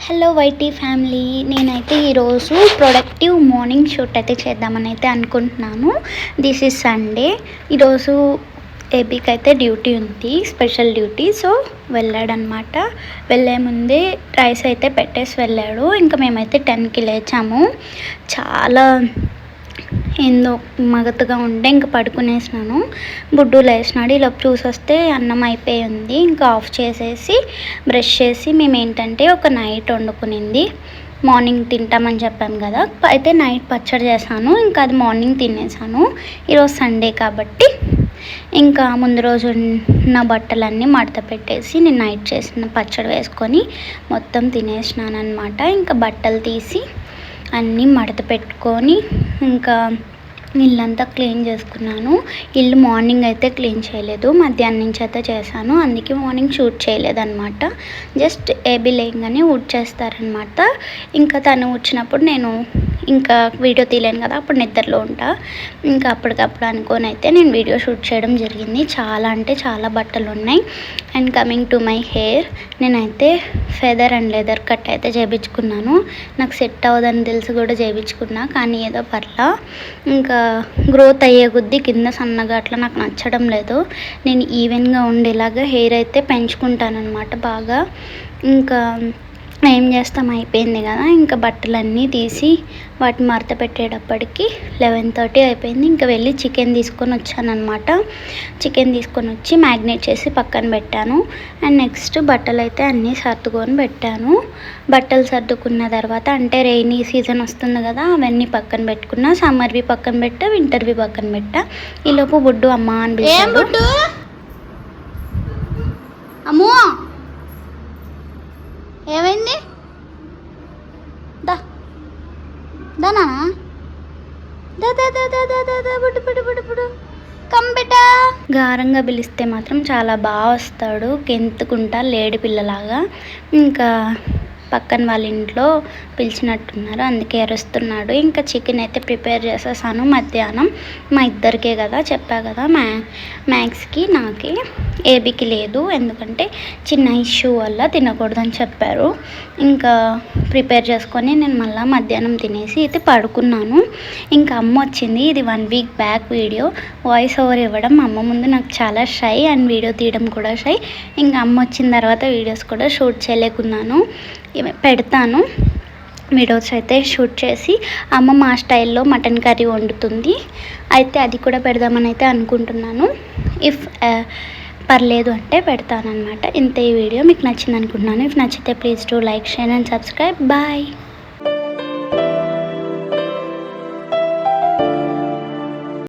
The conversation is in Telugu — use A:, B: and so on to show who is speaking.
A: హలో వైటీ ఫ్యామిలీ, నేనైతే ఈరోజు ప్రొడక్టివ్ మార్నింగ్ షూట్ అయితే చేద్దామని అయితే అనుకుంటున్నాను. This is Sunday. ఈరోజు ఏబీకి అయితే డ్యూటీ ఉంది, స్పెషల్ డ్యూటీ. సో వెళ్ళాడనమాట. వెళ్ళే ముందే రైస్ అయితే పెట్టేసి వెళ్ళాడు. ఇంకా మేమైతే 10కి లేచాము. చాలా ఏందో మగతగా ఉంటే ఇంకా పడుకునేసినాను. బుడ్డు లేచినాడు. ఇలా చూసి వస్తే అన్నం అయిపోయి ఉంది. ఇంకా ఆఫ్ చేసేసి బ్రష్ చేసి మేము ఏంటంటే ఒక నైట్ వండుకునింది మార్నింగ్ తింటామని చెప్పాము కదా, అయితే నైట్ పచ్చడి చేశాను. ఇంకా అది మార్నింగ్ తినేసాను. ఈరోజు సండే కాబట్టి ఇంకా ముందు రోజు ఉన్న బట్టలన్నీ మడత పెట్టేసి నేను నైట్ చేసిన పచ్చడి వేసుకొని మొత్తం తినేసినాను అనమాట. ఇంకా బట్టలు తీసి అన్నీ మడత పెట్టుకొని ఇంకా ఇల్లంతా క్లీన్ చేసుకున్నాను. ఇల్లు మార్నింగ్ అయితే క్లీన్ చేయలేదు, మధ్యాహ్నం నుంచి అయితే చేశాను. అందుకే మార్నింగ్ షూట్ చేయలేదన్నమాట. జస్ట్ ఏబీ లేయంగానే ఊడ్చేస్తారనమాట. ఇంకా తను వచ్చినప్పుడు నేను ఇంకా వీడియో తీయలేను కదా, అప్పుడు నిద్రలో ఉంటా. ఇంకా అప్పటికప్పుడు అనుకొని అయితే నేను వీడియో షూట్ చేయడం జరిగింది. చాలా అంటే చాలా బట్టలు ఉన్నాయి. And coming to my hair, నేనైతే ఫెదర్ అండ్ లెదర్ కట్ అయితే చేయించుకున్నాను. నాకు సెట్ అవ్వదని తెలిసి కూడా చేయించుకున్నా, కానీ ఏదో పర్లా. ఇంకా గ్రోత్ అయ్యే కొద్దీ కింద సన్నగా అట్లా నాకు నచ్చడం లేదు. నేను ఈవెన్గా ఉండేలాగా హెయిర్ అయితే పెంచుకుంటానన్నమాట బాగా. ఇంకా ఏం చేస్తాం, అయిపోయింది కదా. ఇంకా బట్టలన్నీ తీసి వాటిని మడత పెట్టేటప్పటికి 11:30 అయిపోయింది. ఇంకా వెళ్ళి చికెన్ తీసుకొని వచ్చానమాట. చికెన్ తీసుకొని వచ్చి మ్యాగ్నేట్ చేసి పక్కన పెట్టాను. అండ్ నెక్స్ట్ బట్టలు అయితే అన్నీ సర్దుకొని పెట్టాను. బట్టలు సర్దుకున్న తర్వాత అంటే రెయినీ సీజన్ వస్తుంది కదా, అవన్నీ పక్కన పెట్టుకున్నా. సమ్మర్వి పక్కన పెట్టా, వింటర్వి పక్కన పెట్టా. ఈలోపు బుడ్డు అమ్మ అని పిలిచాడు. అమ్మో ఏమైంది? దానా కంపెటా గారంగా పిలిస్తే మాత్రం చాలా బాగా వస్తాడు, గెంతుకుంటా లేడి పిల్లలాగా. ఇంకా పక్కన వాళ్ళ ఇంట్లో పిలిచినట్టున్నారు, అందుకే అరుస్తున్నాడు. ఇంకా చికెన్ అయితే ప్రిపేర్ చేసేసాను మధ్యాహ్నం. మా ఇద్దరికే కదా, చెప్పా కదా, మ్యాక్స్కి నాకే, ఏబీకి లేదు, ఎందుకంటే చిన్న ఇష్యూ వల్ల తినకూడదని చెప్పారు. ఇంకా ప్రిపేర్ చేసుకొని నేను మళ్ళీ మధ్యాహ్నం తినేసి అయితే పడుకున్నాను. ఇంకా అమ్మ వచ్చింది. ఇది 1 week back video. Voice over ఇవ్వడం అమ్మ ముందు నాకు చాలా షై, అండ్ వీడియో తీయడం కూడా షై. ఇంకా అమ్మ వచ్చిన తర్వాత వీడియోస్ కూడా షూట్ చేయలేకున్నాను. పెడతాను వీడియోస్ అయితే షూట్ చేసి. అమ్మ మా స్టైల్లో మటన్ కర్రీ వండుతుంది, అయితే అది కూడా పెడదామని అయితే అనుకుంటున్నాను. ఇఫ్ పర్లేదు అంటే పెడతానన్నమాట. ఇంత ఈ వీడియో మీకు నచ్చింది అనుకుంటున్నాను. ఇఫ్ నచ్చితే please do like, share and subscribe. Bye.